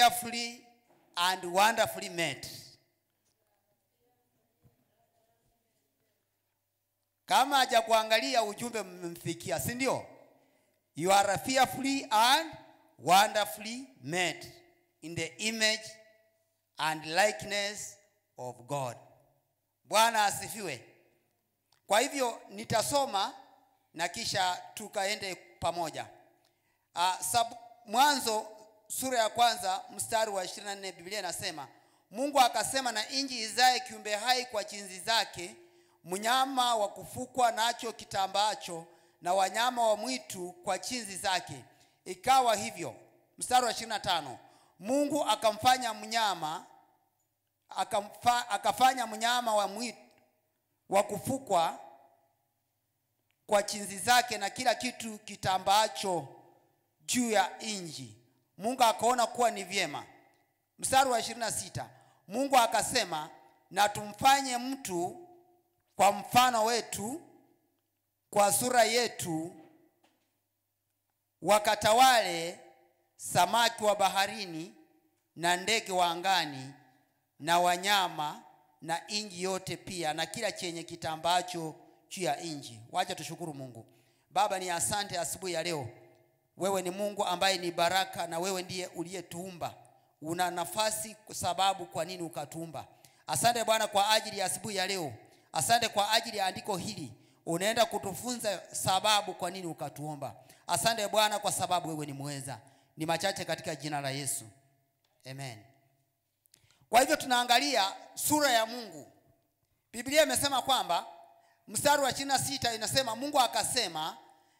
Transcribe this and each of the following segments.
fearfully and wonderfully made. Kama haja kuangalia ujumbe mmemfikia, si ndio? You are fearfully and wonderfully made in the image and likeness of God. Bwana asifiwe. Kwa hivyo nitasoma na kisha tukaende pamoja. Mwanzo sura ya 1 mstari wa 24, Biblia inasema, Mungu akasema, na inji izae kiumbe hai kwa chinzi zake, mnyama wa kufukwa nacho kitambacho, na wanyama wa mwitu kwa chinzi zake. Ikawa hivyo. Mstari wa 25, Mungu akamfanya mnyama, akafanya mnyama wa mwitu wa kufukwa kwa chinzi zake, na kila kitu kitambacho juu ya inji. Mungu akaona kuwa ni vyema. Mstari wa 26, Mungu akasema, na tumfanye mtu kwa mfano wetu, kwa sura yetu, wakatawale samaki wa baharini na ndege wa angani na wanyama na inji yote pia, na kila chenye kitambacho juu ya inji. Wacha tushukuru Mungu. Baba, ni asante asubuhi ya leo. Wewe ni Mungu ambaye ni baraka, na wewe ndiye uliyetuumba. Una nafasi sababu kwa nini ukatuumba. Asante Bwana kwa ajili ya asubuhi ya leo. Asante kwa ajili ya andiko hili. Unaenda kutufunza sababu kwa nini ukatuumba. Asante Bwana kwa sababu wewe ni muweza. Ni machache katika jina la Yesu. Amen. Kwa hivyo tunaangalia sura ya Mungu. Biblia imesema kwamba mstari wa 26 inasema, Mungu akasema,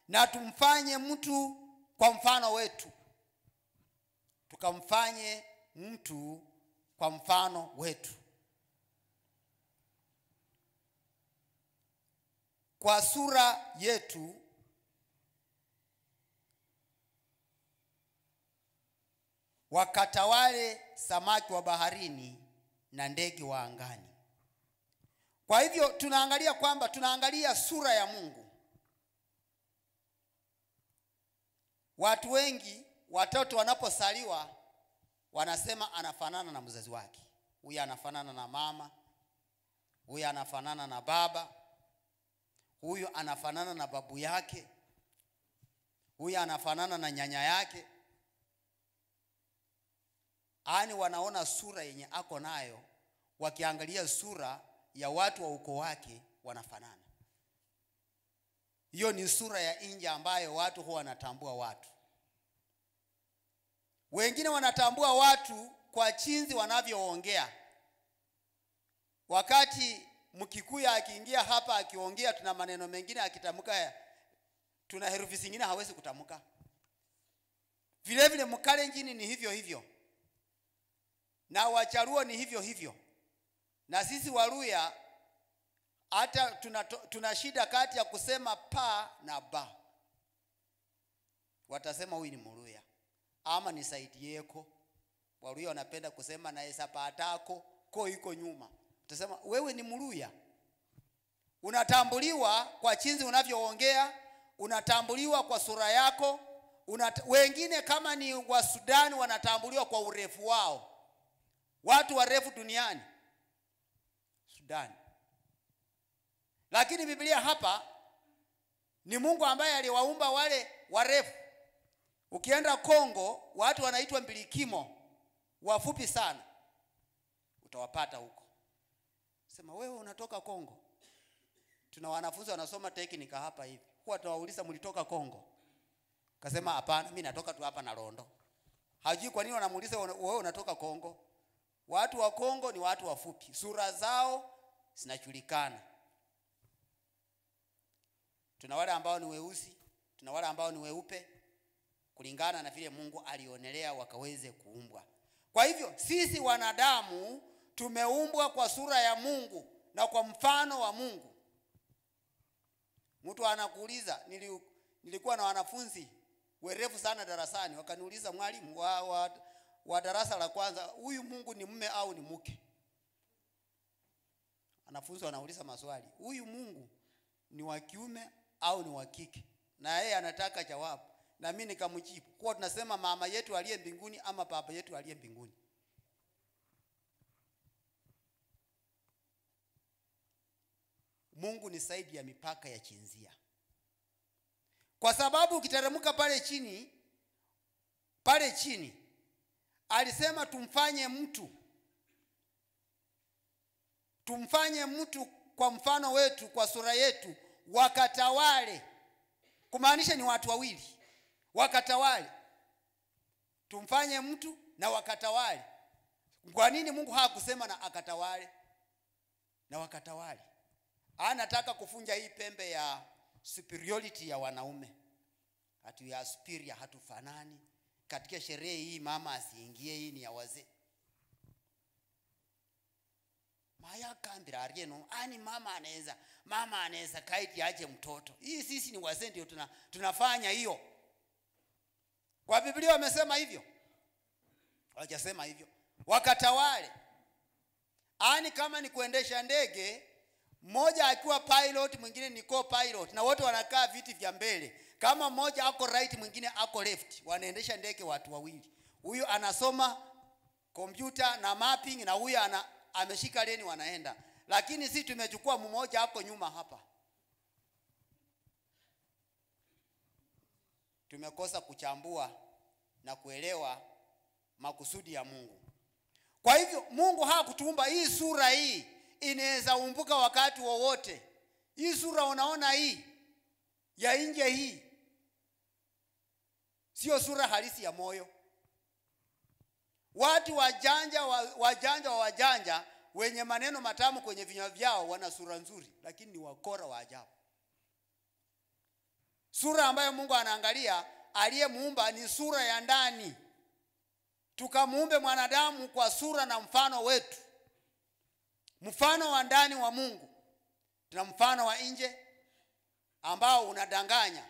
na tumfanye mtu kwa mfano wetu. Tukamfanye mtu kwa mfano wetu, kwa sura yetu, wakatawale samaki wa baharini na ndege wa angani. Kwa hivyo tunaangalia kwamba tunaangalia sura ya Mungu. Watu wengi, watoto wanaposaliwa wanasema anafanana na mzazi wake. Huyu anafanana na mama, huyu anafanana na baba, huyu anafanana na babu yake, huyu anafanana na nyanya yake. Ani wanaona sura yenye ako nayo, wakiangalia sura ya watu wa ukoo wake wanafanana. Hiyo ni sura ya nje ambayo watu huwa wanatambua watu. Wengine wanatambua watu kwa chinzi wanavyoongea. Wakati Mkikuya akiingia hapa akiongea, tuna maneno mengine akitamka, tuna herufi zingine hawezi kutamka. Vile vile Mkalenjini ni hivyo hivyo, na Wacharuo ni hivyo hivyo, na sisi Waluya hata tuna shida kati ya kusema pa na ba. Watasema huyu ni Mluya ama ni saidi yeko. Waluya wanapenda kusema na esapatako ko iko nyuma. Utasema wewe ni Mluya. Unatambuliwa kwa chinzi unavyoongea, unatambuliwa kwa sura yako. Wengine kama ni wa Sudan wanatambuliwa kwa urefu wao. Watu warefu duniani Sudan. Lakini Biblia hapa ni Mungu ambaye aliwaumba wale warefu. Ukienda Kongo, watu wanaitwa mbilikimo, wafupi sana. Utawapata huko. Sema wewe unatoka Kongo. Tuna wanafunzi wanasoma teknika hapa hivi. Huwa tunawauliza mlitoka Kongo? Kasema hapana, mimi natoka tu hapa na Rondo. Hajui kwa nini wanamuuliza wewe unatoka Kongo. Watu wa Kongo ni watu wafupi. Sura zao zinajulikana. Tuna wale ambao ni weusi, tuna wale ambao ni weupe, kulingana na vile Mungu alionelea wakaweze kuumbwa. Kwa hivyo sisi wanadamu tumeumbwa kwa sura ya Mungu na kwa mfano wa Mungu. Mtu anakuuliza, nilikuwa na wanafunzi werefu sana darasani, wakaniuliza, mwalimu wa darasa la kwanza, huyu Mungu ni mume au ni mke? Wanafunzi wanauliza maswali, huyu Mungu ni wa kiume au ni wa kike? Na yeye anataka jawabu. Na mimi nikamjibu, kwa tunasema mama yetu aliye mbinguni ama baba yetu aliye mbinguni? Mungu ni zaidi ya mipaka ya jinsia. Kwa sababu ukiteremka pale chini alisema tumfanye mtu kwa mfano wetu, kwa sura yetu, wakatawale. Kumaanisha ni watu wawili wakatawale. Tumfanye mtu na wakatawale. Kwa nini Mungu hakusema na akatawale na wakatawale? Anataka kufunja hii pembe ya superiority ya wanaume. Hatu ya superior, hatufanani. Katika sherehe hii mama asiingie, hii ni ya wazee. Maya kambira arieno, ani mama anaweza kaiti aje mtoto. Hii sisi ni wazee ndio tunafanya hiyo. Kwa Biblia wamesema hivyo? Hawajasema hivyo. Wakatawale. Ani kama ni kuendesha ndege, mmoja akiwa pilot, mwingine ni co-pilot, na wote wanakaa viti vya mbele. Kama mmoja ako right, mwingine ako left, wanaendesha ndege watu wawili. Huyu anasoma computer na mapping, na huyu ameshika leni, wanaenda. Lakini sisi tumechukua mmoja ako nyuma hapa. Tumekosa kuchambua na kuelewa makusudi ya Mungu. Kwa hivyo Mungu hakutuumba hii sura hii inaweza umbuka wakati wowote. Hii sura unaona hii ya nje hii sio sura halisi ya moyo. Watu wajanja wenye maneno matamu kwenye vinywa vyao wana sura nzuri, lakini ni wakora wa ajabu. Sura ambayo Mungu anaangalia aliyemuumba ni sura ya ndani. Tukamuumbe mwanadamu kwa sura na mfano wetu. Mfano wa ndani wa Mungu. Tuna mfano wa nje ambao unadanganya.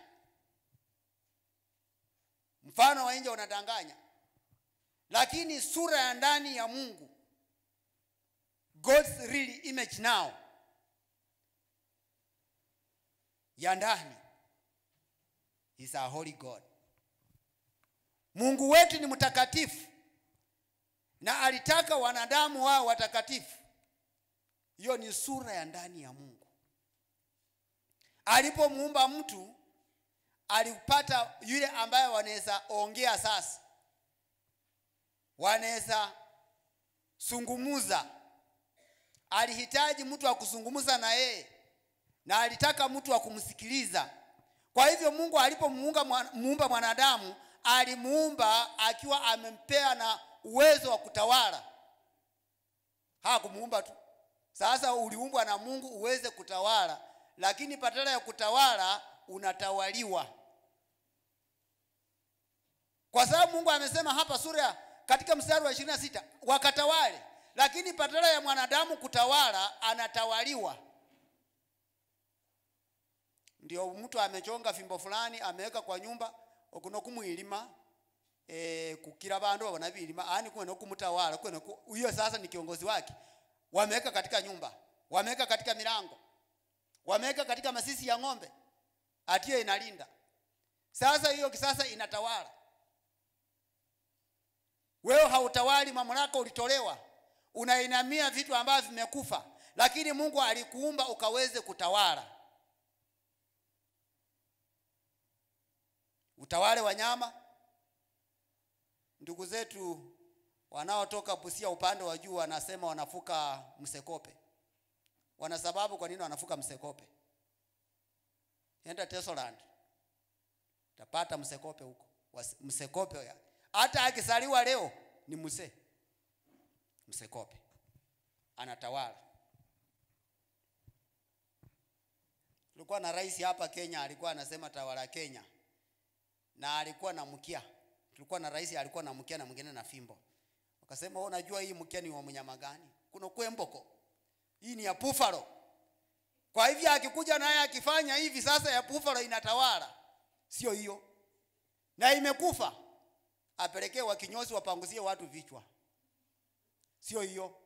Mfano wa nje unadanganya. Lakini sura ya ndani ya Mungu, God's real image now, ya ndani, is a holy God. Mungu wetu ni mtakatifu, na alitaka wanadamu wao watakatifu. Hiyo ni sura ya ndani ya Mungu. Alipomuumba mtu, alipata yule ambaye wanaweza ongea sasa, wanaweza sungumuza. Alihitaji mtu wa kusungumuza na yeye, na alitaka mtu wa kumsikiliza. Kwa hivyo Mungu alipomuumba mwanadamu, alimuumba akiwa amempea na uwezo wa kutawala. Hakumuumba tu. Sasa uliumbwa na Mungu uweze kutawala, lakini badala ya kutawala unatawaliwa. Kwa sababu Mungu amesema hapa katika mstari wa 26, wakatawale. Lakini badala ya mwanadamu kutawala, anatawaliwa. Ndio mtu amechonga fimbo fulani, ameweka kwa nyumba, okunokumwilima kukira bandu babona bilima, ani kweno kumutawala, huyo sasa ni kiongozi wake. Wameweka katika nyumba, wameweka katika milango, wameweka katika masisi ya ng'ombe, atie inalinda. Sasa hiyo kisasa inatawala. Wewe hautawali, mamlaka ulitolewa. Unainamia vitu ambavyo vimekufa, lakini Mungu alikuumba ukaweze kutawala. Utawale wanyama. Ndugu zetu wanaotoka Busia upande wa juu wanasema wanafuka msekope. Wana sababu kwa nini wanafuka msekope. Enda Tesoland, utapata msekope huko. Msekope ya. Hata akisaliwa leo ni msekope. Anatawala. Tulikuwa na rais hapa Kenya, alikuwa anasema tawala Kenya. Na alikuwa na mkia. Tulikuwa na rais alikuwa na mkia na mwingine na fimbo. Wakasema unajua hii mkia ni wa mnyama gani? Kuna kwemboko. Hii ni ya buffalo. Kwa hivyo akikuja naye akifanya hivi sasa ya buffalo inatawala. Sio hiyo. Na imekufa. Apelekee wakinyozi wapanguzie watu vichwa. Sio hiyo.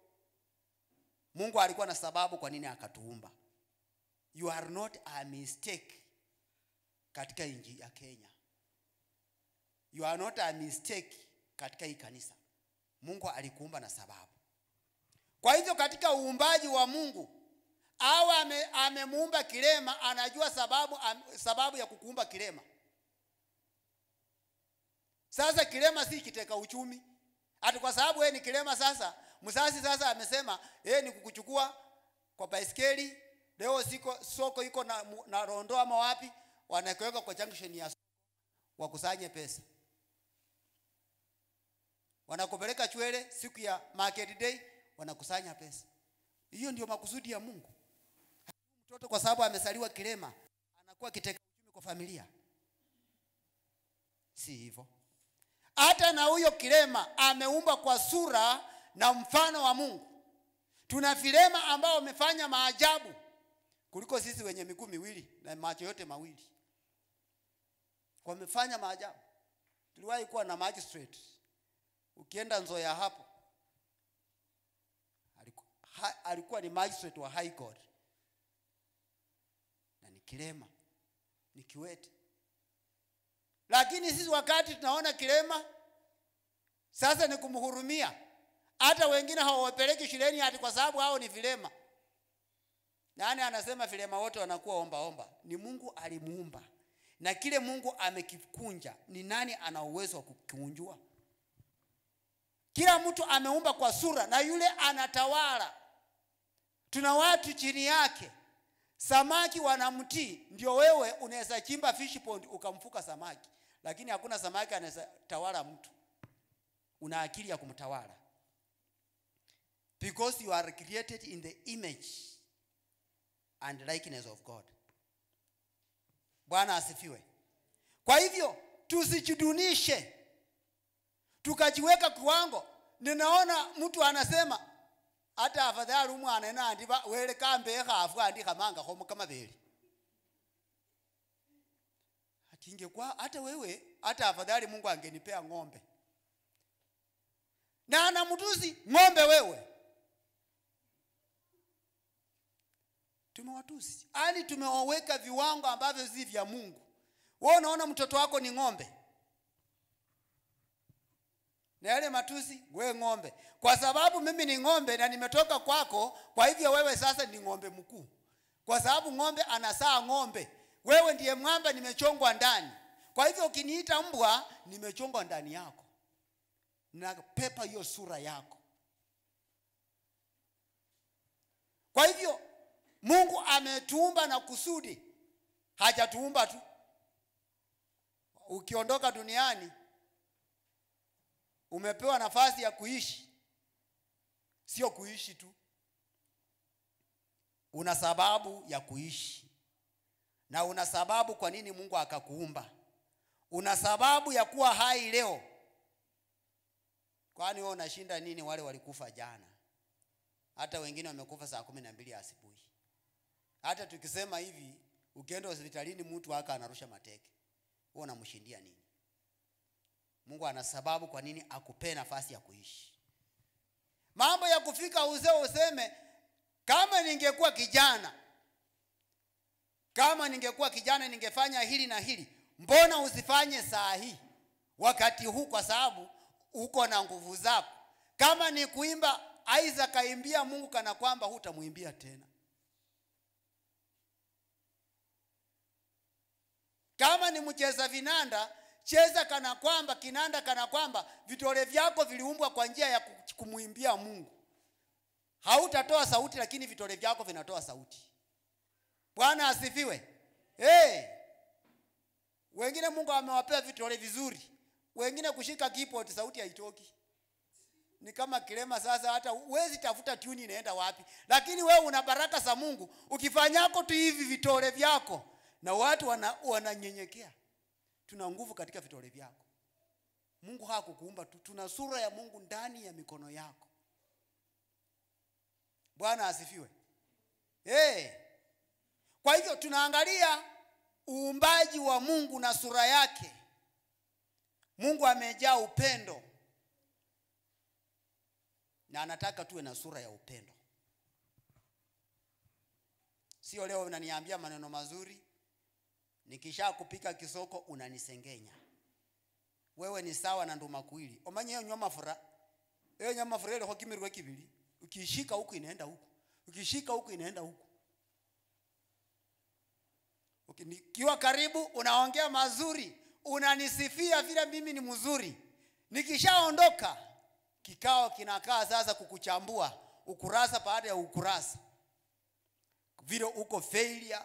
Mungu alikuwa na sababu kwa nini akatuumba. You are not a mistake katika nchi ya Kenya. You are not a mistake katika hii kanisa. Mungu alikuumba na sababu. Kwa hivyo katika uumbaji wa Mungu, amemuumba kilema, anajua sababu ya kukuumba kilema. Sasa kilema si kiteka uchumi. Hata kwa sababu ni kilema sasa, mzazi sasa amesema ni kukuchukua kwa baiskeli, leo soko iko na Rondo ama wapi, wanakuweka kwa junction ya soko wakusanye pesa. Wanakupeleka Chwele siku ya market day, wanakusanya pesa. Hiyo ndio makusudi ya Mungu. Mtoto kwa sababu amesaliwa kilema anakuwa kiteka uchumi kwa familia. Si hivyo. Hata na huyo kilema ameumba kwa sura na mfano wa Mungu. Tuna vilema ambao wamefanya maajabu kuliko sisi wenye miguu miwili na macho yote mawili. Wamefanya maajabu. Tuliwahi kuwa na magistrate. Ukienda Nzoia hapo, alikuwa ni magistrate wa High Court. Na ni kilema, ni kiwete. Lakini sisi wakati tunaona kilema, sasa ni kumhurumia. Hata wengine hawapeleki shuleni hadi kwa sababu hao ni vilema. Nani anasema vilema wote wanakuwa omba? Ni Mungu alimuumba. Na kile Mungu amekikunja, ni nani ana uwezo wa kukikunjua? Kila mtu ameumba kwa sura na yule anatawala. Tuna watu chini yake. Samaki wanamtii, ndio wewe unaweza chimba fish pond ukamfuka samaki. Lakini hakuna samaki anaweza tawala mtu. Una akili ya kumtawala. Because you are created in the image and likeness of God. Bwana asifiwe. Kwa hivyo tusijidunishe, tukajiweka kiwango. Ninaona mtu anasema hata afadhali umwana ena andiba wele kambe khafu andika manga khomo kama beli. Ingekuwa hata wewe, hata afadhali Mungu angenipea ng'ombe. Na anamtusi ng'ombe wewe. Tumewatusi. Hali tumewaweka viwango ambavyo si vya Mungu. Wewe unaona mtoto wako ni ng'ombe. Na yale matusi, wewe ng'ombe. Kwa sababu mimi ni ng'ombe na nimetoka kwako, kwa hivyo wewe sasa ni ng'ombe mkuu. Kwa sababu ng'ombe anasaa ng'ombe. Wewe ndiye mwamba, nimechongwa ndani. Kwa hivyo ukiniita mbwa, nimechongwa ndani yako. Na pepa hiyo sura yako. Kwa hivyo Mungu ametuumba na kusudi. Hajatuumba tu. Ukiondoka duniani umepewa nafasi ya kuishi. Sio kuishi tu. Una sababu ya kuishi. Na una sababu kwa nini Mungu akakuumba. Una sababu ya kuwa hai leo. Kwani wewe unashinda nini wale walikufa jana? Hata wengine wamekufa saa 12 asubuhi. Hata tukisema hivi, ukienda hospitalini mtu waka anarusha mateke. Wewe unamshindia nini? Mungu ana sababu kwa nini akupe nafasi ya kuishi. Mambo ya kufika uzee useme kama ningekuwa kijana ningefanya hili na hili. Mbona usifanye saa hii wakati huu? Kwa sababu uko na nguvu zako. Kama ni kuimba, Isaac kaimbia Mungu kana kwamba hutamuimbia tena. Kama ni mcheza vinanda, cheza kana kwamba kinanda kana kwamba vitole vyako viliumbwa kwa njia ya kumuimbia Mungu. Hautatoa sauti lakini vitole vyako vinatoa sauti. Bwana asifiwe. Wengine Mungu amewapea vitole vizuri. Wengine kushika keyboard sauti haitoki. Ni kama kilema sasa, hata huwezi tafuta tune inaenda wapi. Lakini wewe una baraka za Mungu. Ukifanyako tu hivi vitole vyako na watu wananyenyekea. Tuna nguvu katika vitole vyako. Mungu hakukuumba tu. Tuna sura ya Mungu ndani ya mikono yako. Bwana asifiwe. Kwa hivyo tunaangalia uumbaji wa Mungu na sura yake. Mungu amejaa upendo. Na anataka tuwe na sura ya upendo. Sio leo unaniambia maneno mazuri, nikisha kupika kisoko unanisengenya. wewe ni sawa na nduma kuili. Omanye hiyo nyama fura. Hiyo nyama fura ile kwa kimirwe kibili. Ukishika huku inaenda huku. Ukishika huku inaenda huku. Ukiwa karibu unaongea mazuri, unanisifia vile mimi ni mzuri. Nikishaondoka kikao kinakaa sasa kukuchambua ukurasa baada ya ukurasa. Vile uko failure,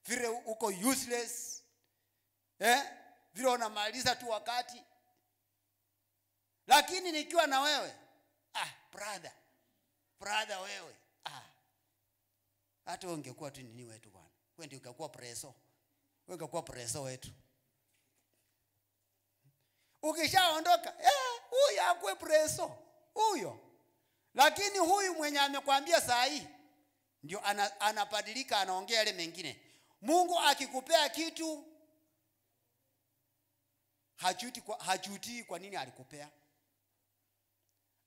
vile uko useless. Vile unamaliza tu wakati. Lakini nikiwa na wewe, brother wewe, hata ungekuwa tu nini wetu bwana. Wewe ndio ungekuwa preso. Wewe ungekuwa preso wetu. Ukishaondoka, huyu akwe preso. Huyo. Lakini huyu mwenye amekwambia saa hii ndio anapadilika, anaongea yale mengine. Mungu akikupea kitu hajuti kwa nini alikupea.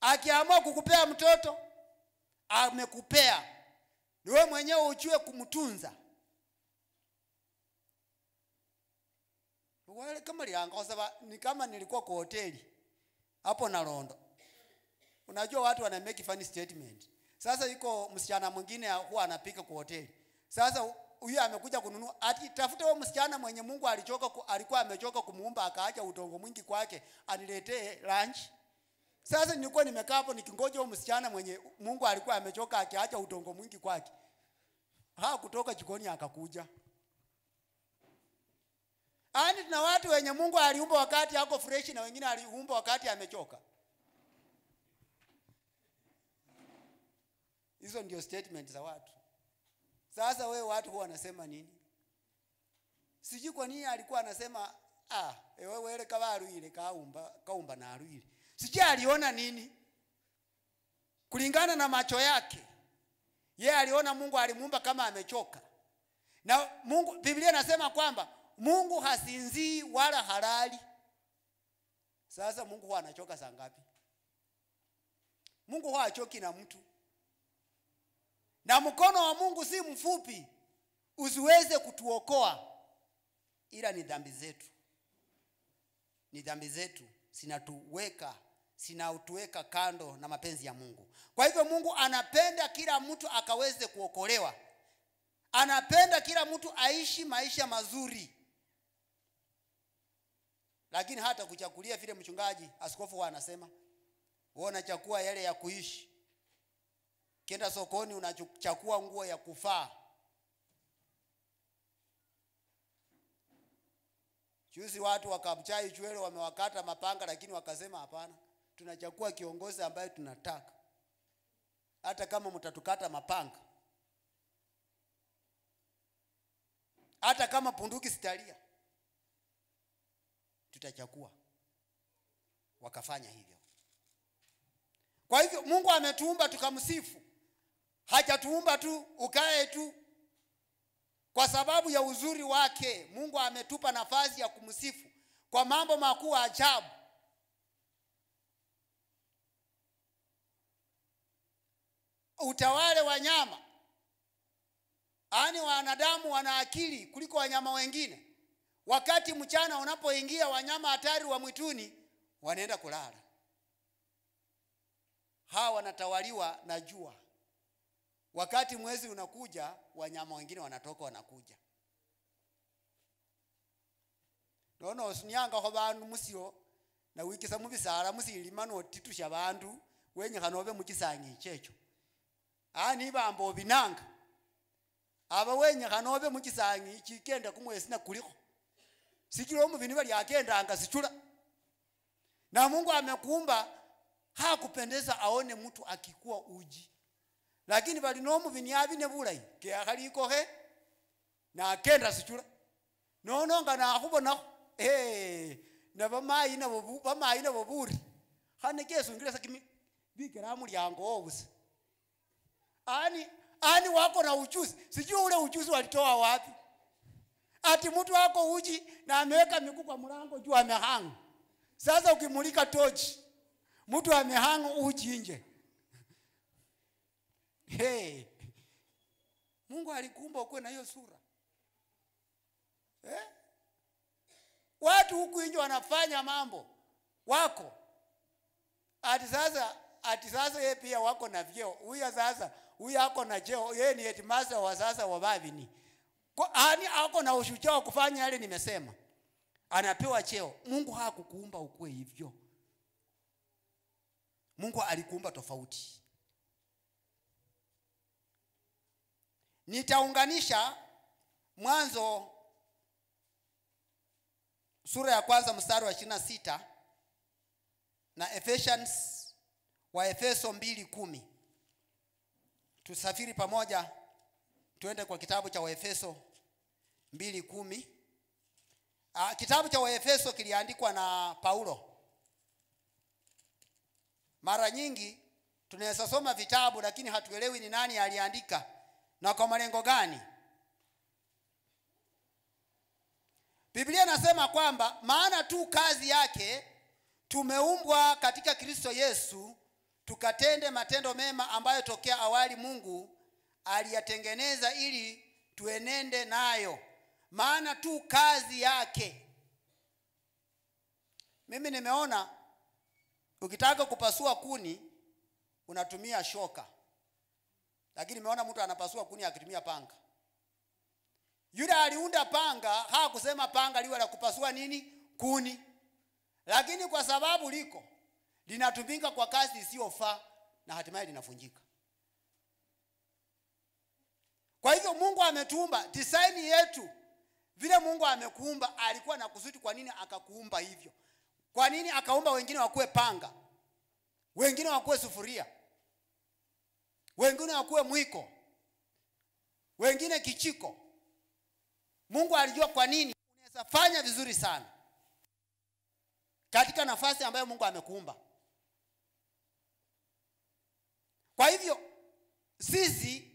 Akiamua kukupea mtoto, amekupea. Ni wewe mwenyewe ujue kumtunza. Wale kama lianga sababu ni kama nilikuwa kwa hoteli hapo na Rondo. Unajua watu wana make funny statement. Sasa yuko msichana mwingine huwa anapika kwa hoteli. Sasa huyu amekuja kununua, ati tafuta wewe msichana mwenye Mungu alikuwa amechoka kumuumba akaacha udongo mwingi kwake aniletee lunch. Sasa nilikuwa nimekaa hapo nikingoja huyo msichana mwenye Mungu alikuwa amechoka akiacha udongo mwingi kwake. Kutoka jikoni akakuja. Tuna watu wenye Mungu aliumba wakati yako fresh na wengine aliumba wakati amechoka. Hizo ndio statement za watu. Sasa wewe watu huwa wanasema nini? Sijui kwa nini alikuwa anasema wewe ile kabaru ile kaumba na aruile. Sijui aliona nini? Kulingana na macho yake. Yeye aliona Mungu alimuumba kama amechoka. Na Mungu, Biblia inasema kwamba Mungu hasinzii wala halali. Sasa Mungu huwa anachoka saa ngapi? Mungu huwa hachoki na mtu. Na mkono wa Mungu si mfupi usiweze kutuokoa, ila ni dhambi zetu. Ni dhambi zetu sinatuweka kando na mapenzi ya Mungu. Kwa hivyo Mungu anapenda kila mtu akaweze kuokolewa. Anapenda kila mtu aishi maisha mazuri. Lakini hata kuchakulia vile mchungaji askofu huwa anasema, wewe unachukua yale ya kuishi. Kenda sokoni unachukua nguo ya kufaa. Juzi watu wakamchai chwele wamewakata mapanga, lakini wakasema hapana, tunachukua kiongozi ambaye tunataka. Hata kama mtatukata mapanga, hata kama punduki sitalia, tutachukua. Wakafanya hivyo. Kwa hivyo Mungu ametuumba tukamsifu. Hajatuumba tu ukae tu. Kwa sababu ya uzuri wake, Mungu ametupa nafasi ya kumsifu kwa mambo makuu ajabu. Utawale wanyama. Wanadamu wana akili kuliko wanyama wengine. Wakati mchana unapoingia, wanyama hatari wa mwituni wanaenda kulala. Hawa wanatawaliwa na jua. Wakati mwezi unakuja, wanyama wengine wanatoka wanakuja. Nono osinyanga kwa bantu musio na wikisa mubisara musilima no titusha bantu wenye kanobe mukisangi checho. Bambo binanga. Aba wenye kanobe mukisangi chikenda kumwesi na kuliko. Sikiro mu bintu bali akenda anga sichula. Na Mungu amekuumba hakupendeza aone mtu akikuwa uji. Lakini bali no mu binyabi ne bulayi ke akaliko he na akenda sichula. Nga na kubona na bamayi na boburi. Hane keso ngiresa kimi bigera mu lyango obusa. Wako na ujuzi. Sijui ule ujuzi walitoa wapi. Ati mtu wako uji na ameweka miguu kwa mlango juu amehanga. Sasa ukimulika tochi, mtu amehanga uji nje. Mungu alikuumba ukuwe na hiyo sura. Watu huku nje wanafanya mambo wako. Ati sasa yeye pia wako na vyeo. Huyu ako na cheo, yeye ni headmaster wa sasa wa Babini. Ani ako na ushujaa wa kufanya yale nimesema. Anapewa cheo. Mungu hakukuumba ukue hivyo. Mungu alikuumba tofauti. Nitaunganisha Mwanzo sura ya 1 mstari wa 26 na Efeso 2:10. Tusafiri pamoja tuende kwa kitabu cha Waefeso 2:10. Kitabu cha Waefeso kiliandikwa na Paulo. Mara nyingi tunaweza soma vitabu lakini hatuelewi ni nani aliandika na kwa malengo gani. Biblia inasema kwamba maana tu kazi yake tumeumbwa katika Kristo Yesu tukatende matendo mema ambayo tokea awali Mungu aliyatengeneza ili tuenende nayo. Maana tu kazi yake. Mimi nimeona ukitaka kupasua kuni unatumia shoka. Lakini nimeona mtu anapasua kuni akitumia panga. Yule aliunda panga hakusema panga liwe la kupasua nini? Kuni. Lakini kwa sababu linatumika kwa kazi isiyofaa na hatimaye linavunjika. Kwa hivyo Mungu ametuumba, design yetu vile Mungu amekuumba alikuwa na kusudi. Kwa nini akakuumba hivyo? Kwa nini akaumba wengine wakuwe panga, wengine wakuwe sufuria, wengine wakuwe mwiko, wengine kichiko? Mungu alijua kwa nini unaweza fanya vizuri sana katika nafasi ambayo Mungu amekuumba. Kwa hivyo sisi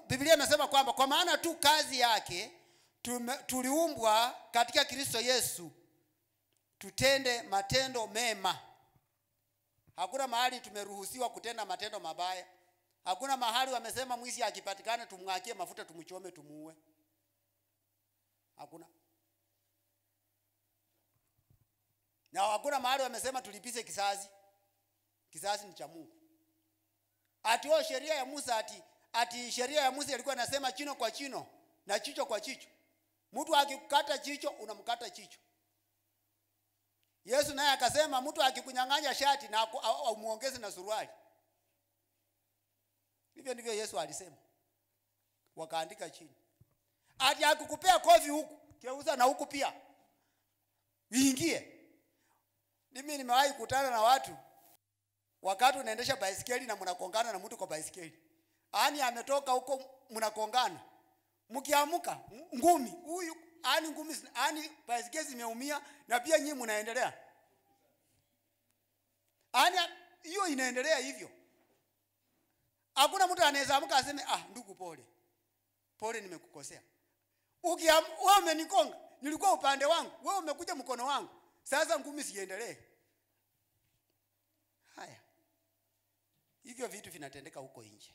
Biblia inasema kwamba kwa maana tu kazi yake tuliumbwa katika Kristo Yesu tutende matendo mema. Hakuna mahali tumeruhusiwa kutenda matendo mabaya. Hakuna mahali wamesema mwizi akipatikana tumwakie mafuta tumchome tumuue. Hakuna. Na hakuna mahali wamesema tulipize kisasi. Kisasi ni cha Mungu. Ati sheria ya Musa ati sheria ya Musa ilikuwa inasema chino kwa chino na chicho kwa chicho. Mtu akikukata chicho unamkata chicho. Yesu naye akasema mtu akikunyang'anya shati na umuongeze na suruali. Hivyo ndivyo Yesu alisema. Wakaandika chini. Ati akikupea kofi huku, keuza na huku pia. Uingie. Mimi nimewahi kukutana na watu wakati unaendesha baisikeli na mnakongana na mtu kwa baisikeli. Ametoka huko mnakongana. Mkiamka ngumi huyu ngumi baisikeli zimeumia na pia nyinyi mnaendelea. Hiyo inaendelea hivyo. Hakuna mtu anaweza amka aseme ndugu pole. Pole nimekukosea. Wewe umenikonga, nilikuwa upande wangu, wewe umekuja mkono wangu. Sasa ngumi siendelee. Haya. Hivyo vitu vinatendeka huko nje.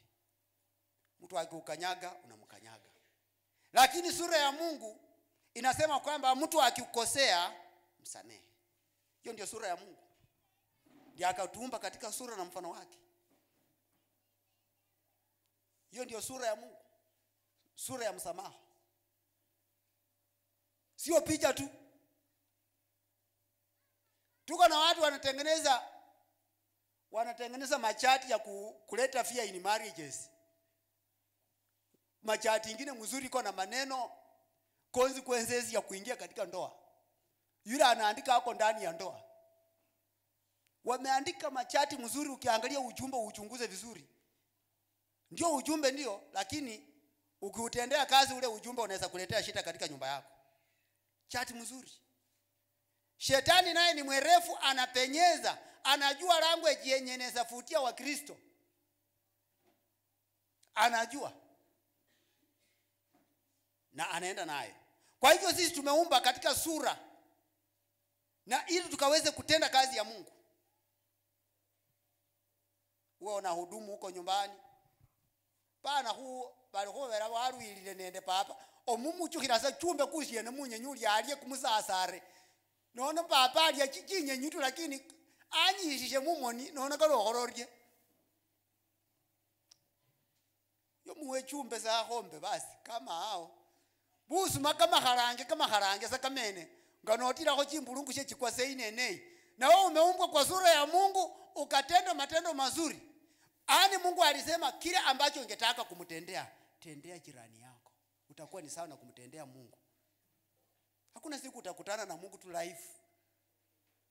Mtu akikukanyaga unamkanyaga. Lakini sura ya Mungu inasema kwamba mtu akikukosea msamehe. Hiyo ndio sura ya Mungu. Ndiye akatuumba katika sura na mfano wake. Hiyo ndio sura ya Mungu. Sura ya msamaha. Sio picha tu. Tuko na watu wanatengeneza machati ya kuleta fear in marriages. Machati ingine mzuri iko na maneno consequences ya kuingia katika ndoa. Yule anaandika hapo ndani ya ndoa. Wameandika machati mzuri, ukiangalia ujumbe uchunguze vizuri. Ndio ujumbe ndio, lakini ukiutendea kazi ule ujumbe unaweza kuletea shida katika nyumba yako. Chati mzuri. Shetani naye ni mwerefu, anapenyeza, anajua language yenye inaweza futia wa Kristo. Anajua. Na anaenda naye. Kwa hivyo sisi tumeumba katika sura na ili tukaweze kutenda kazi ya Mungu. Wewe unahudumu huko nyumbani. Bana bali vera waru ilile nende papa. Omumu chukira sa chumbe kushie ne munye nyuli aliye kumusasare. nono papa ali chikinye nyitu lakini anyishije mumoni nono kalokororie yo muwe chumbe za hombe basi kama hao busuma kama harange sa kamene nganotira ko chimbulungu che chikwase inenei na wewe umeumbwa kwa sura ya Mungu ukatenda matendo mazuri. Ani Mungu alisema kile ambacho ungetaka kumtendea tendea jirani yako, utakuwa ni sawa na kumtendea Mungu. Hakuna siku utakutana na Mungu tu live.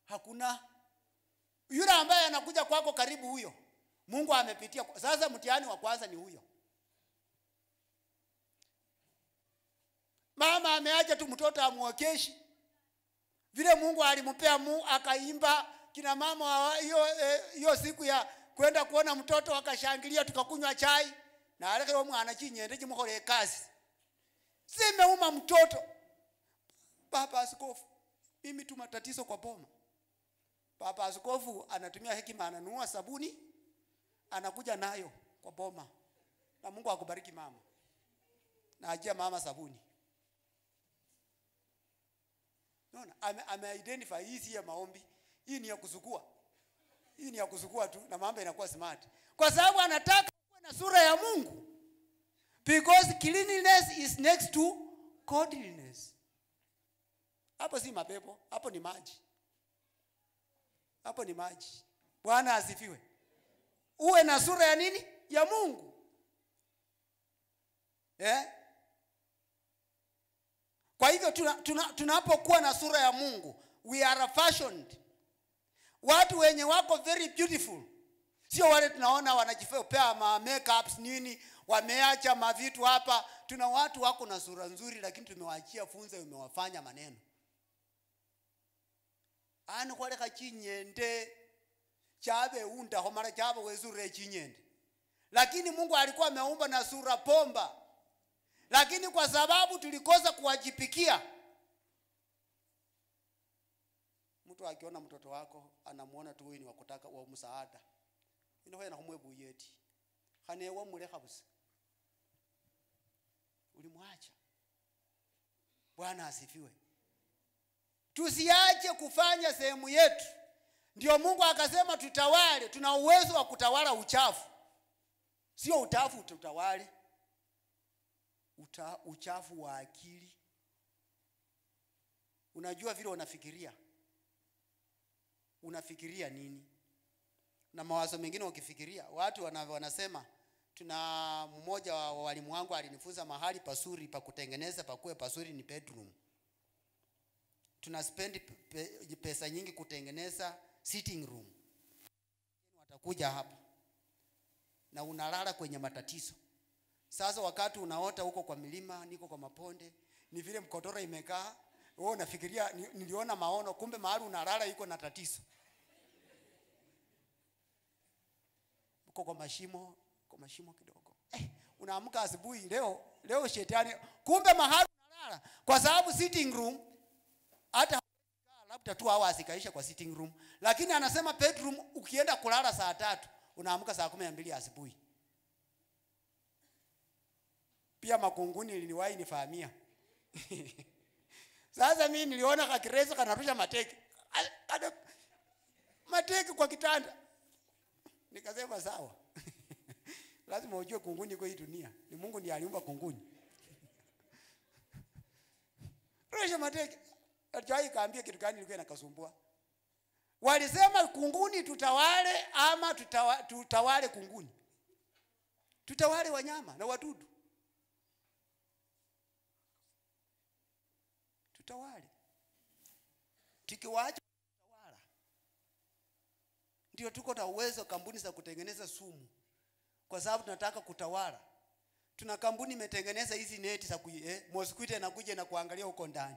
Hakuna. Yule ambaye anakuja kwako karibu huyo Mungu amepitia. Sasa mtihani wa kwanza ni huyo. Mama ameacha tu mtoto amuokeshi. Vile Mungu alimpea akaimba kina mama hiyo siku ya kwenda kuona mtoto akashangilia tukakunywa chai na alekero mwana chinyende chimukole kazi. Simeuma mtoto. Baba askofu, mimi tu matatizo kwa boma. Baba askofu anatumia hekima, ananunua sabuni anakuja nayo kwa boma. Na Mungu akubariki mama. Na ajia mama sabuni. Naona ame-identify hii si ya maombi. Hii ni ya kusukua. Hii ni ya kusukua tu na mambo inakuwa smart. Kwa sababu anataka kuwa na sura ya Mungu. Because cleanliness is next to godliness. Hapo si mapepo, hapo ni maji. Hapo ni maji. Bwana asifiwe. Uwe na sura ya nini? Ya Mungu. Kwa hivyo tunapokuwa na sura ya Mungu, we are fashioned. Watu wenye wako very beautiful. Sio wale tunaona wanajipea makeups nini, wameacha mavitu hapa. Tuna watu wako na sura nzuri lakini tumewaachia funza, umewafanya maneno. Ano kwale kachinyende chabe unda homara chabe wezure chinyende. Lakini Mungu alikuwa ameumba na sura pomba. Lakini kwa sababu tulikosa kuwajipikia, mtu akiona mtoto wako anamuona tu wewe ni wakutaka wa msaada. Ndio yana kumwebu yeti. Hanewa muleka busa. Ulimwacha. Bwana asifiwe. Tusiache kufanya sehemu yetu. Ndio Mungu akasema tutawale, tuna uwezo wa kutawala uchafu. Sio utafu tutawale. Uchafu wa akili. Unajua vile unafikiria. Unafikiria nini? Na mawazo mengine ukifikiria, watu wanasema tuna mmoja wa walimu wangu alinifunza mahali pasuri pa kutengeneza pakuwe pasuri ni bedroom. Tuna spend pesa nyingi kutengeneza sitting room. Watakuja hapa na unalala kwenye matatizo. Sasa wakati unaota huko kwa milima, niko kwa maponde, ni vile mkotora imekaa, wewe unafikiria niliona maono, kumbe mahali unalala iko na tatizo. Uko kwa mashimo kidogo. Unaamka asubuhi leo shetani, kumbe mahali unalala kwa sababu sitting room hata labda 2 hours ikaisha kwa sitting room, lakini anasema bedroom ukienda kulala saa 3 unaamka saa 12 asubuhi. Pia makunguni niliwahi nifahamia. Sasa mimi niliona kakireza kanarusha mateke. Mateke kwa kitanda. Nikasema sawa. Lazima ujue kunguni kwa hii dunia. Ni Mungu ndiye aliumba kunguni. Rusha mateke. Alijai kaambia kitu gani ilikuwa inakasumbua. Walisema kunguni tutawale ama tutawale kunguni. Tutawale wanyama na wadudu. Tutawale. Tukiwaacha tutawala. Ndio tuko na uwezo kampuni za kutengeneza sumu. Kwa sababu tunataka kutawala. Tuna kampuni imetengeneza hizi neti za mosquito anakuja na kuangalia huko ndani.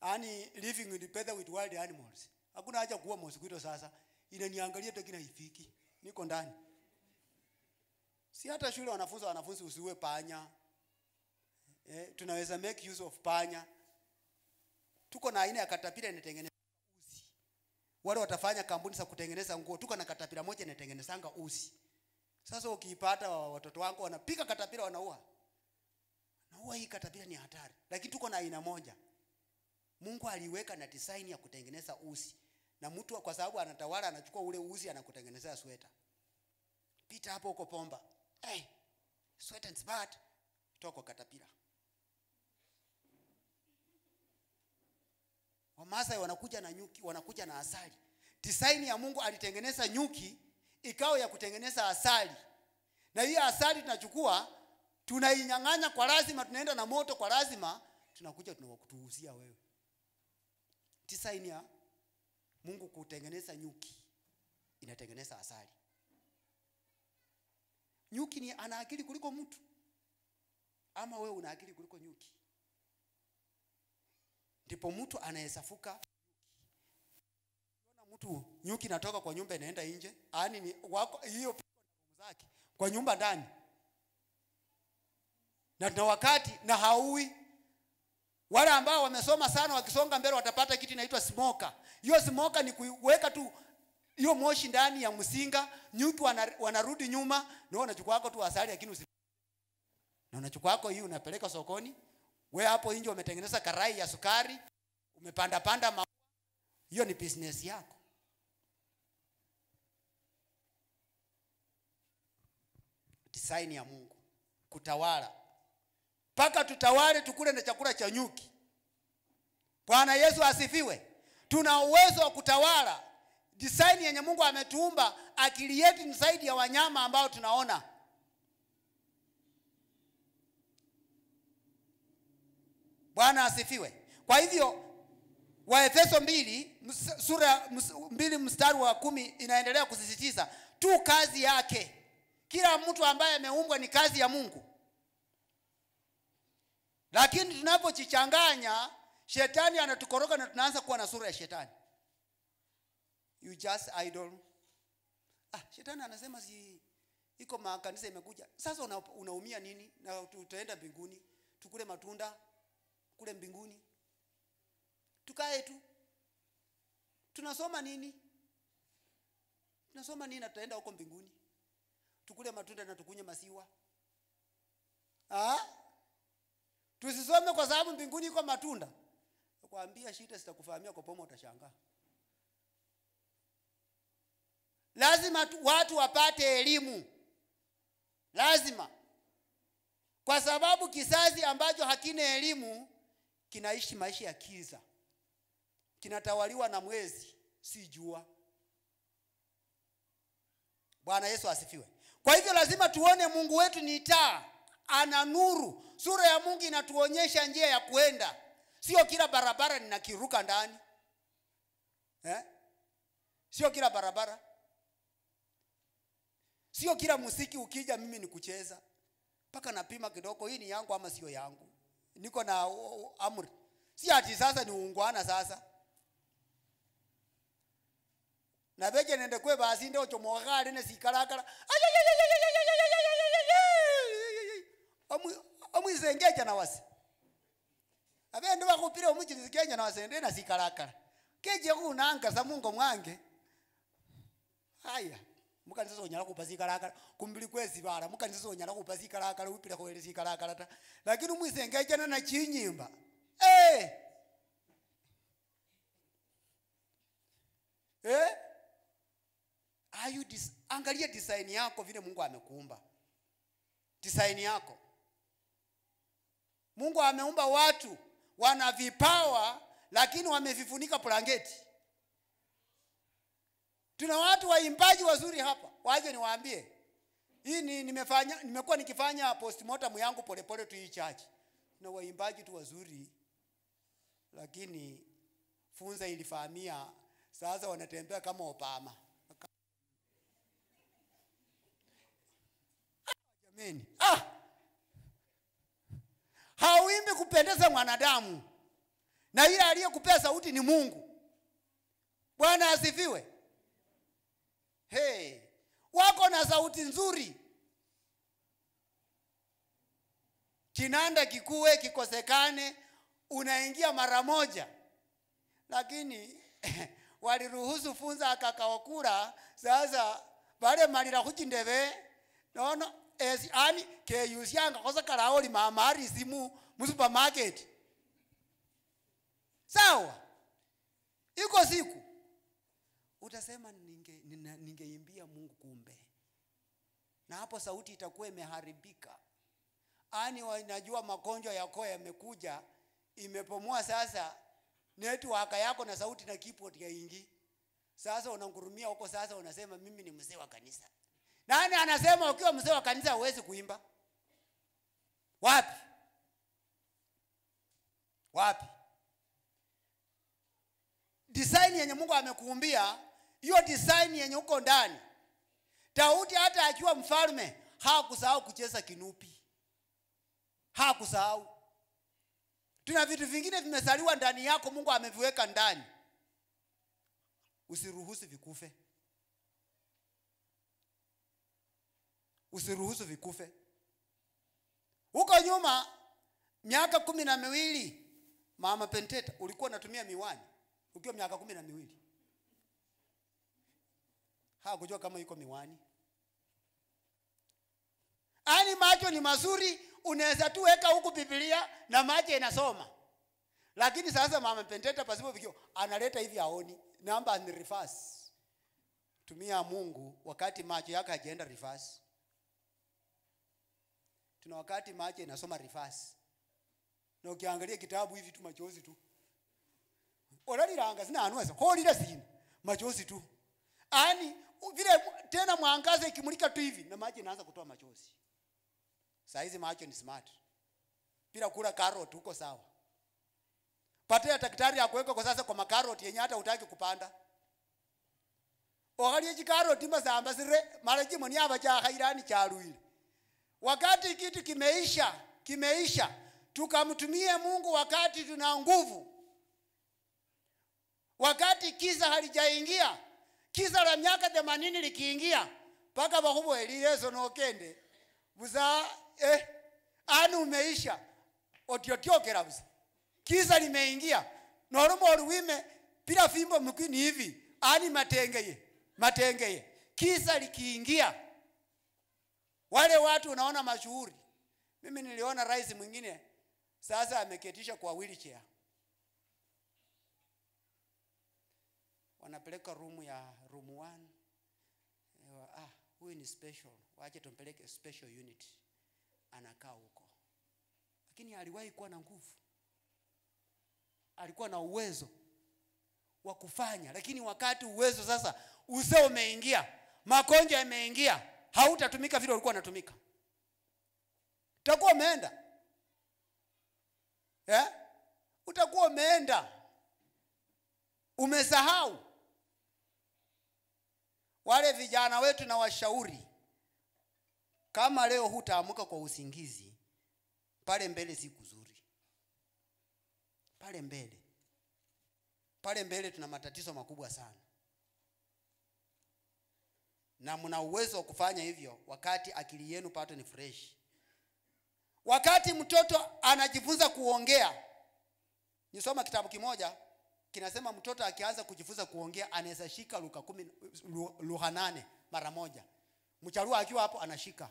Ani living together with wild animals. Hakuna haja kuwa mosquito sasa. Inaniangalia tu kina ifiki. Niko ndani. Si hata shule wanafunzi usiwe panya. Tunaweza make use of panya. Tuko na aina ya katapila inatengeneza uzi. Wale watafanya kampuni za kutengeneza nguo, tuko na katapila moja inatengenezanga uzi. Sasa ukiipata watoto wangu wanapika katapila wanaua. Naua hii katapila ni hatari. Lakini tuko na aina moja. Mungu aliweka na design ya kutengeneza uzi. Na mtu kwa sababu anatawala anachukua ule uzi anakutengenezea sweta. Pita hapo uko Pomba. Hey, sweater is bad. Toko Katapila. Wamasai wanakuja na nyuki, wanakuja na asali. Design ya Mungu alitengeneza nyuki ikao ya kutengeneza asali. Na hiyo asali tunachukua, tunainyang'anya kwa lazima, tunaenda na moto kwa lazima, tunakuja tunakutuuzia wewe. Design ya Mungu kutengeneza nyuki inatengeneza asali. Nyuki ni ana akili kuliko mtu, ama wewe una akili kuliko nyuki? Ndipo mtu anahesafuka nyuki. Unaona mtu nyuki natoka kwa nyumba inaenda nje, yaani ni wako hiyo zake kwa nyumba ndani. Na wakati na haui. Wale ambao wamesoma sana wakisonga mbele watapata kitu inaitwa smoker. Hiyo smoker ni kuweka tu hiyo moshi ndani ya msinga, nyuki wanarudi nyuma, na unachukua wako tu asali lakini na unachukua wako hii unapeleka sokoni. Wewe hapo nje umetengeneza karai ya sukari, umepanda panda maua. Hiyo ni business yako. Design ya Mungu kutawala. Paka tutawale tukule na chakula cha nyuki. Bwana Yesu asifiwe. Tuna uwezo wa kutawala. Design yenye Mungu ametuumba, akili yetu ni zaidi ya wanyama ambao tunaona. Bwana asifiwe. Kwa hivyo Waefeso 2 sura 2 mstari wa 10 inaendelea kusisitiza tu kazi yake. Kila mtu ambaye ameumbwa ni kazi ya Mungu. Lakini tunapojichanganya, shetani anatukoroga na tunaanza kuwa na sura ya shetani. You just idol. Shetani anasema si iko makanisa imekuja. Sasa unaumia nini? Na tutaenda mbinguni, tukule matunda kule mbinguni. Tukae tu. Tunasoma nini? Tunasoma nini na tutaenda huko mbinguni? Tukule matunda na tukunye maziwa. Tusisome kwa sababu mbinguni iko matunda. Nakwambia shida zitakufahamia kwa pomo utashangaa. Lazima watu wapate elimu. Lazima. Kwa sababu kizazi ambacho hakina elimu kinaishi maisha ya kiza. Kinatawaliwa na mwezi, si jua. Bwana Yesu asifiwe. Kwa hivyo lazima tuone Mungu wetu ni taa, ana nuru. Sura ya Mungu inatuonyesha njia ya kuenda. Sio kila barabara ninakiruka ndani. Sio kila barabara. Sio kila muziki ukija mimi ni kucheza. Paka napima kidogo, hii ni yangu ama sio yangu. Niko na amri. Si ati sasa ni uungwana sasa. Na beje nende kwe basi ndio chomogale ne sikarakara. Amu izengeja na wasi. Abende bakupire omuchiri zikenya na wasende na sikarakara. Keje kunanga za Mungu mwange. Haya. Mukanisa sonyala kupasikarakara kumbili kwezi bara mukanisa sonyala kupasikarakara upira koele sikarakara ta. Lakini umwizengeja na chinyimba. Angalia design yako vile Mungu amekuumba. Design yako. Mungu ameumba watu wana vipawa lakini wamevifunika blanketi. Tuna watu waimbaji wazuri hapa. Waje niwaambie. Hii nimekuwa nikifanya postmortem yangu polepole tu hii church. Na waimbaji tu wazuri. Lakini funza ilifahamia sasa wanatembea kama Obama. Jameni. Hauimbi kupendeza mwanadamu. Na yule aliyekupea sauti ni Mungu. Bwana asifiwe. Wako na sauti nzuri. Kinanda kikuwe kikosekane unaingia mara moja. Lakini waliruhusu funza akakawakura sasa bale malira kuchindebe nono ani ke yusyanga kosa karaoli mama arisimu mu supermarket. Sawa? Iko siku utasema ningeimbia Mungu kumbe. Na hapo sauti itakuwa imeharibika. Wanajua magonjwa yako yamekuja, imepomoa sasa network yako na sauti na keyboard ya ingi. Sasa unangurumia huko, sasa unasema mimi ni mzee wa kanisa. Nani anasema ukiwa mzee wa kanisa huwezi kuimba? Wapi? Wapi? Design yenye Mungu amekuumbia, hiyo design yenye uko ndani. Daudi hata akiwa mfalme hakusahau kucheza kinupi. Hakusahau. Tuna vitu vingine vimesaliwa ndani yako, Mungu ameviweka ndani. Usiruhusu vikufe. Usiruhusu vikufe. Huko nyuma miaka 12 Mama Penteta ulikuwa unatumia miwani ukiwa miaka 12. Hakujua kama yuko miwani. Macho ni mazuri, unaweza tu weka huku Biblia na macho inasoma. Lakini sasa Mama Penteta pasipo vikio analeta hivi aoni. Namba ni reverse. Tumia Mungu wakati macho yako hajaenda reverse. Tuna wakati macho inasoma reverse. Na ukiangalia kitabu hivi tu machozi tu. Oraliranga sina anuasa. Holira sina. Machozi tu. Vile tena mwangaza ikimulika tu hivi na macho inaanza kutoa machozi. Saa hizi macho ni smart. Bila kula carrot uko sawa. Patia daktari akuweka kwa sasa kwa makaroti yenye hata hutaki kupanda. Ogalie jikaroti mbasamba sire mara jimo ni abacha hairani charuile. Wakati kitu kimeisha tukamtumie Mungu wakati tuna nguvu. Wakati kiza halijaingia, kiza la miaka 80 likiingia, paka bahubo Yesu no kende. Buza umeisha. Otiotiokera buza. Kiza limeingia. Noromo ruwime bila fimbo mkwini hivi. Matengeye. Kiza likiingia. Wale watu unaona mashuhuri. Mimi niliona rais mwingine sasa ameketisha kwa wheelchair. Wanapeleka room 1. Huyu ni special. Waache tumpeleke special unit. Anakaa huko. Lakini aliwahi kuwa na nguvu. Alikuwa na uwezo wa kufanya, lakini wakati uwezo sasa uzee umeingia, magonjwa yameingia, hautatumika vile ulikuwa unatumika. Utakuwa umeenda. Utakuwa umeenda. Umesahau. Wale vijana wetu na washauri, kama leo hutaamuka kwa usingizi, pale mbele si kuzuri. Pale mbele tuna matatizo makubwa sana. Na mna uwezo wa kufanya hivyo wakati akili yenu pato ni fresh. Wakati mtoto anajifunza kuongea. Nisoma kitabu kimoja kinasema mtoto akianza kujifunza kuongea anaweza shika lugha 8 mara moja. Mcharua akiwa hapo anashika.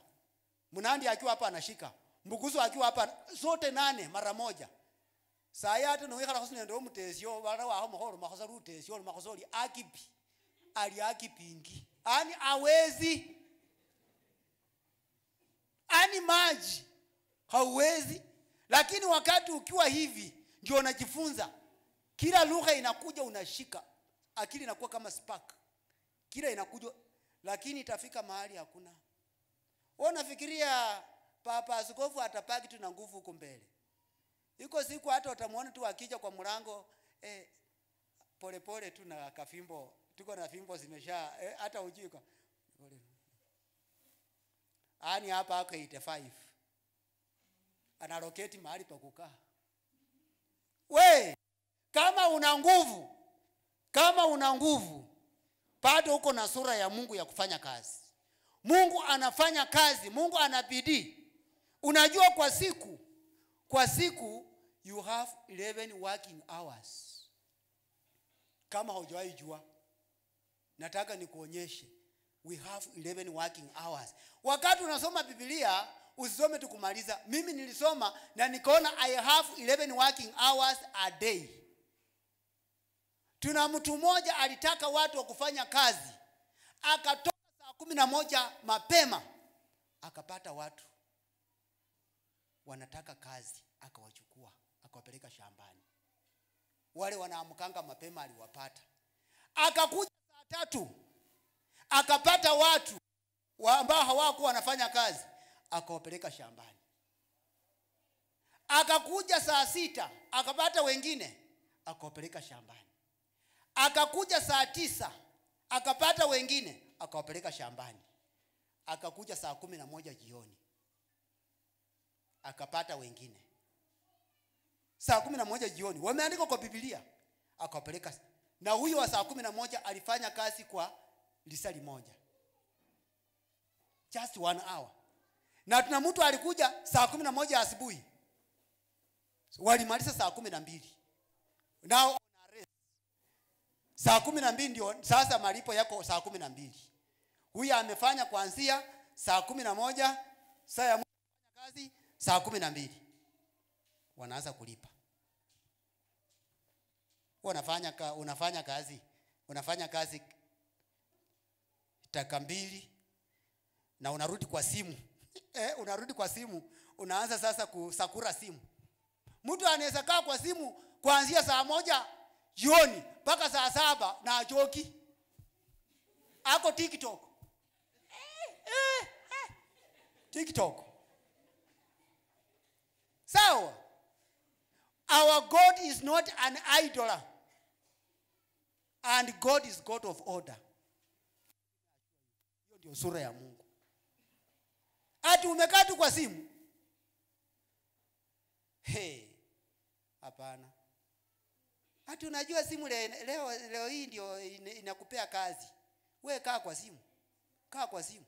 Mnandi akiwa hapo anashika. Mbuguzo akiwa hapa zote 8 mara moja. Sayatu no wikhala khosine ndo mutesyo bala wa mahoro makhosa rutesyo makhosoli akipi ali akipingi awezi maji hauwezi. Lakini wakati ukiwa hivi ndio unajifunza, kila lugha inakuja unashika, akili inakuwa kama spark, kila inakuja. Lakini itafika mahali hakuna. Wewe unafikiria Papa Askofu atapaki tu na nguvu huko mbele? Iko siku hata utamuona tu akija kwa mlango pole tu na kafimbo, tuko na fimbo zimesha hata ujiko. Hapa aka 85. Analoketi mahali pa kukaa. Kama una nguvu, bado uko na sura ya Mungu ya kufanya kazi. Mungu anafanya kazi, Mungu anabidii. Unajua kwa siku you have 11 working hours. Kama hujawahi jua, nataka nikuonyeshe. We have 11 working hours. Wakati unasoma Biblia, usisome tu kumaliza. Mimi nilisoma na nikaona I have 11 working hours a day. Tuna mtu mmoja alitaka watu wa kufanya kazi, akatoka saa 11 mapema, akapata watu wanataka kazi, akawachukua akawapeleka shambani. Wale wanaamkanga mapema aliwapata. Akakuja saa 3 akapata watu ambao hawakuwa wanafanya kazi, akawapeleka shambani. Akakuja saa 6 akapata wengine, akawapeleka shambani. Akakuja saa 9 akapata wengine, akawapeleka shambani. Akakuja saa 11 jioni akapata wengine. Saa 11 jioni wameandika kwa Biblia, akawapeleka. Na huyo wa saa 11 alifanya kazi kwa lisali moja, just 1 hour. Na tuna mtu alikuja saa 11 asubuhi, walimaliza saa 12. Nao saa 12 ndio sasa malipo yako saa 12. Huyu amefanya kuanzia saa 11, saa ya kazi saa 12. Wanaanza kulipa. Unafanya kazi dakika 2 na unarudi kwa simu. Unarudi kwa simu, unaanza sasa kusakura simu. Mtu anaweza kaa kwa simu kuanzia saa 1 jioni mpaka saa 7 na ajoki. Ako TikTok. TikTok. So, our God is not an idol. And God is God of order. Hiyo ndio sura ya Mungu. Ati umekaa tu kwa simu. Hapana. Ati unajua simu leo hii ndio inakupea kazi. Wewe kaa kwa simu. Kaa kwa simu.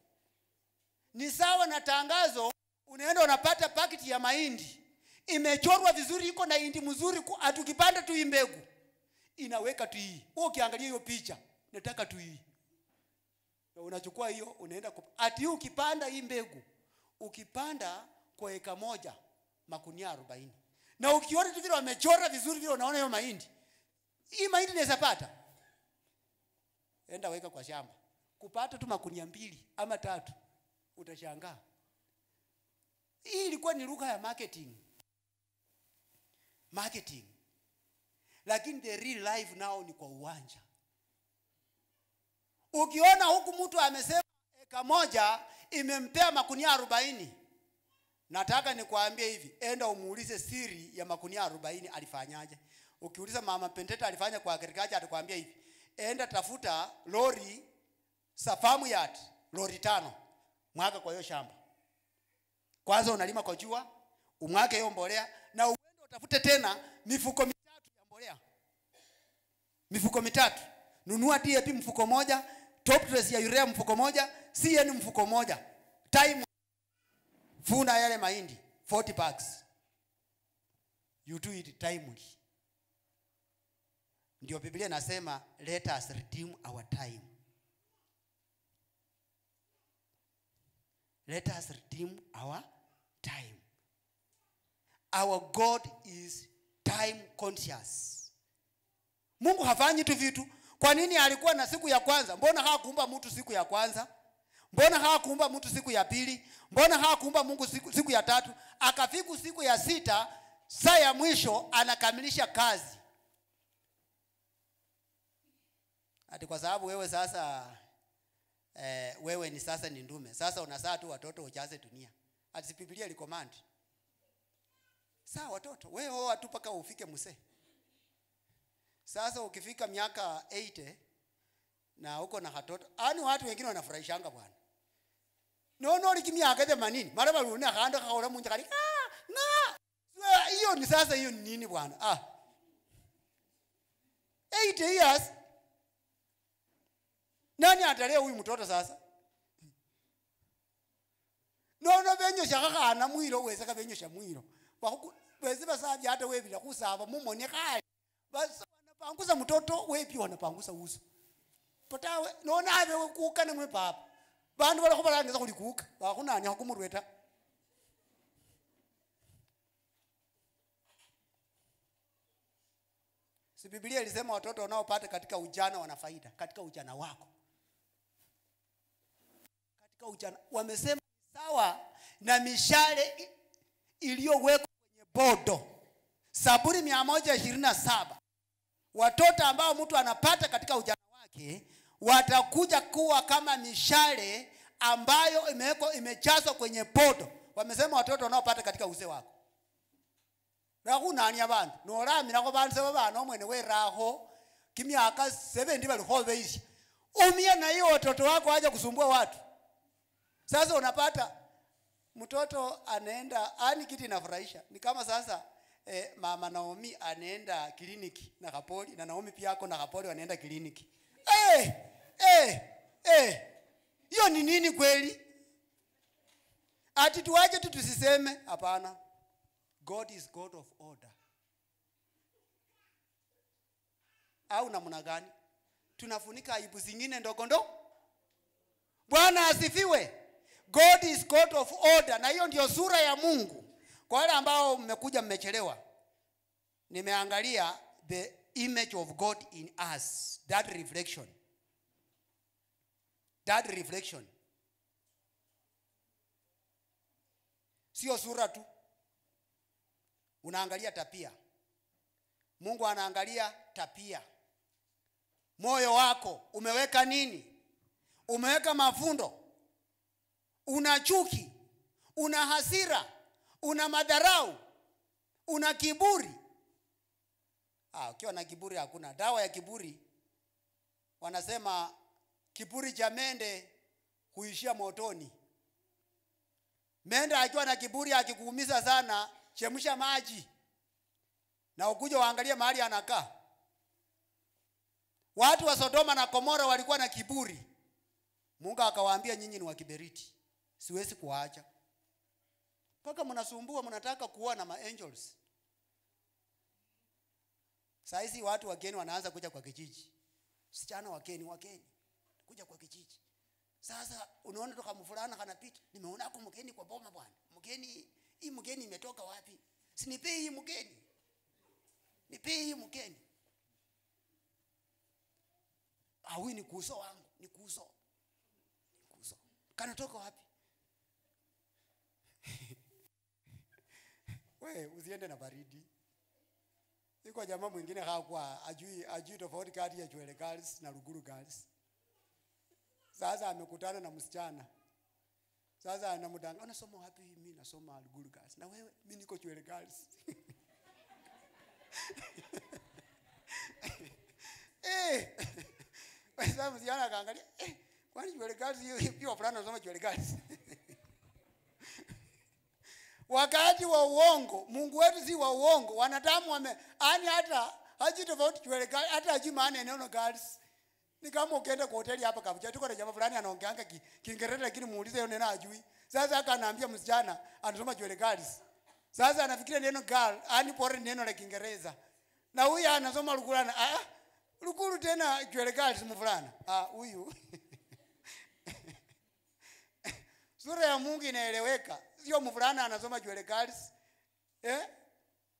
Ni sawa na tangazo, unaenda unapata pakiti ya mahindi. Imechorwa vizuri, iko na hindi mzuri, atukipanda tu mbegu. Inaweka tu hii. Wewe ukiangalia hiyo picha, nataka tu hii. Na unachukua hiyo, unaenda ati ukipanda hii mbegu, ukipanda kwa eka moja makunia 40. Na ukiona tu vile wamechora vizuri vile unaona hiyo mahindi. Hii mahindi inaweza pata. Enda weka kwa shamba. Kupata tu makunia 2 ama 3 utashangaa. Hii ilikuwa ni lugha ya marketing. Marketing. Lakini the real life now ni kwa uwanja. Ukiona huku mtu amesema eka moja imempea makunia 40. Nataka nikuambie hivi, enda umuulize siri ya makunia 40 alifanyaje. Ukiuliza mama Penteta alifanya kwa agriculture, atakwambia hivi, enda tafuta lori safamu yard, lori 5. Mwaga kwa hiyo shamba. Kwanza unalima kwa jua, umwage hiyo mbolea na uende utafute tena mifuko 3 ya mbolea. Mifuko 3. Nunua DAP mfuko moja, top dress ya urea mfuko moja, CN mfuko moja. Time funa yale mahindi 40 bags. You do it timely. Ndio Biblia inasema let us redeem our time. Let us redeem our time. Our God is time conscious. Mungu hafanyi tu vitu. Kwa nini alikuwa na siku ya kwanza? Mbona hakuumba mtu siku ya kwanza? Mbona hakuumba mtu siku ya pili? Mbona hakuumba Mungu siku ya 3? Akafiku siku ya 6, saa ya mwisho anakamilisha kazi. Ati kwa sababu wewe sasa wewe ni sasa ni ndume. Sasa unazaa tu watoto ujaze dunia. Ati Biblia ilicommand. Sawa watoto, wewe hoa tu paka ufike mzee. Sasa ukifika miaka 80 na uko na watoto, watu wengine wanafurahishanga bwana. No likimiaka 80, mara baruna handa kaora munja kali. Hiyo ni sasa hiyo ni nini bwana? 80 years. Nani atalea huyu mtoto sasa? No benyo shaka na mwiro weza ka benyo sha mwiro. Wezi basabi hata wewe bila kusaba mumone kai. Basi wanapanguza mtoto wewe pia wanapanguza uso. Potawe nona abe kuka na mwe papa. Bandu bala kubalangeza kulikuka. Bakuna anya kumurweta. Si Biblia ilisema watoto wanaopata katika ujana wana faida katika ujana wako. Katika ujana wamesema sawa na mishale iliyowekwa kwenye bodo. Zaburi 127. Watoto ambao mtu anapata katika ujana wake watakuja kuwa kama mishale ambayo imejazwa kwenye bodo. Wamesema watoto wanaopata katika uzee wako. Rakunani abantu noramira ko bantu bana omwene weraho kimyaka 70 bali hobeisi. Umia na hiyo watoto wako aje kusumbua watu. Sasa unapata mtoto anaenda kiti inafurahisha. Ni kama sasa mama Naomi anaenda kliniki na Kapoli na Naomi pia yako na Kapoli wanaenda kliniki. Hiyo ni nini kweli? Ati tuaje tu tusiseme? Hapana. God is God of order. Au namna gani? Tunafunika aibu zingine ndogo ndogo. Bwana asifiwe. God is God of order. Na hiyo ndio sura ya Mungu. Kwa wale ambao mmekuja mmechelewa, nimeangalia the image of God in us. That reflection. Sio sura tu. Unaangalia tapia. Mungu anaangalia tapia. Moyo wako umeweka nini? Umeweka mafundo. Una chuki, una hasira, una madharau, una kiburi. Ukiwa na kiburi hakuna dawa ya kiburi. Wanasema kiburi cha mende huishia motoni. Mende akiwa na kiburi akikuumiza sana, chemsha maji na ukuje waangalie mahali anakaa. Watu wa Sodoma na Gomora walikuwa na kiburi. Mungu akawaambia nyinyi ni wa kiberiti. Siwezi kuacha. Paka mnasumbua mnataka kuona ma angels. Saizi watu wageni wanaanza kuja kwa kijiji. Sichana wageni kuja kwa kijiji. Sasa unaona toka mfulana kanapita. Nimeona hapo mgeni kwa boma bwana. Hii mgeni imetoka wapi? Sinipei hii mgeni. Nipei hii mgeni. Huyu ni kuso wangu, ni kuso. Kanatoka wapi? Wewe usiende na baridi. Iko jamaa mwingine hakuwa ajui tofauti kati ya Chwele Girls na Ruguru Girls. Sasa amekutana na msichana. Sasa anamdanga, unasoma wapi? Mimi nasoma Ruguru Girls. Na wewe? Mimi niko Chwele Girls. Sasa msichana akaangalia, kwani Chwele Girls hiyo fulana anasoma Chwele Girls. Wakati wa uongo, Mungu wetu si wa uongo. Wanadamu hata haji tofauti Chwele Girls, hata haji maana neno girls. Ni kama ukienda kwa hoteli hapa Kabucha, tuko na jamaa fulani anaongeanga Kiingereza lakini muulize hiyo neno hajui. Sasa akanaambia msichana anasoma Chwele Girls. Sasa anafikiria neno girl, pore neno la Kiingereza. Na huyu anasoma Ruguru. Ruguru tena Chwele Girls mfulana. Huyu. Sura ya Mungu inaeleweka. Sio mfulana anasoma Chwele Girls.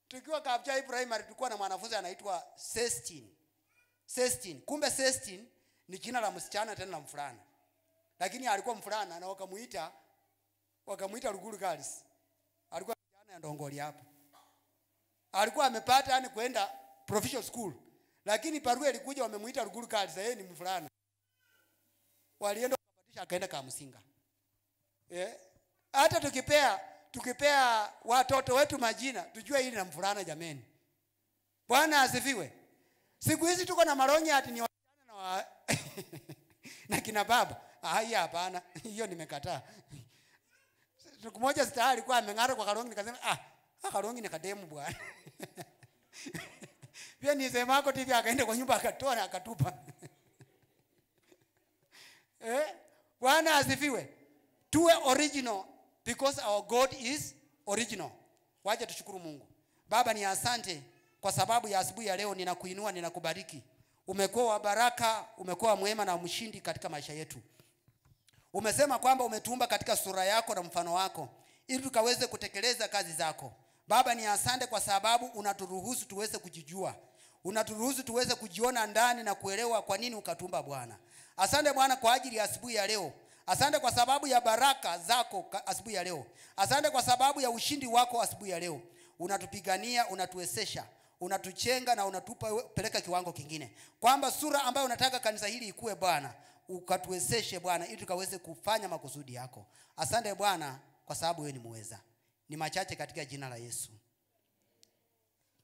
Tukiwa Kabucha primary tulikuwa na mwanafunzi anaitwa Cestin. Kumbe Cestin ni jina la msichana tena la mfulana. Lakini alikuwa mfulana na wakamuita Ruguru Girls. Alikuwa kijana ya Ndongoli hapo. Alikuwa amepata kwenda professional school. Lakini barua ilikuja wamemuita Ruguru Girls, yeye ni mfulana. Walienda kupatisha akaenda Kamusinga. Hata tukipea watoto wetu majina, tujue hili na mfulana jameni. Bwana asifiwe. Siku hizi tuko na maronyi ati ni wasichana na kina baba. Hapana, hiyo nimekataa. Siku moja sita alikuwa ameng'ara kwa karongi nikasema karongi ni kademu bwana. Pia nisema yako TV akaenda kwa nyumba akatoa na akatupa. Bwana asifiwe. Tuwe original because our God is original. Waje tushukuru Mungu. Baba ni asante kwa sababu ya asubuhi ya leo, ninakuinua, ninakubariki. Umekuwa baraka, umekuwa mwema na mshindi katika maisha yetu. Umesema kwamba umetuumba katika sura yako na mfano wako ili tukaweze kutekeleza kazi zako. Baba ni asante kwa sababu unaturuhusu tuweze kujijua. unaturuhusu tuweze kujiona ndani na kuelewa kwa nini ukatumba Bwana. Asante Bwana kwa ajili ya asubuhi ya leo. Asante kwa sababu ya baraka zako asubuhi ya leo. Asante kwa sababu ya ushindi wako asubuhi ya leo. Unatupigania, unatuwezesha, unatuchenga na unatupa peleka kiwango kingine. Kwamba sura ambayo unataka kanisa hili ikue Bwana, ukatuwezeshe Bwana ili tukaweze kufanya makusudi yako. Asante Bwana kwa sababu wewe ni muweza. Ni machache katika jina la Yesu.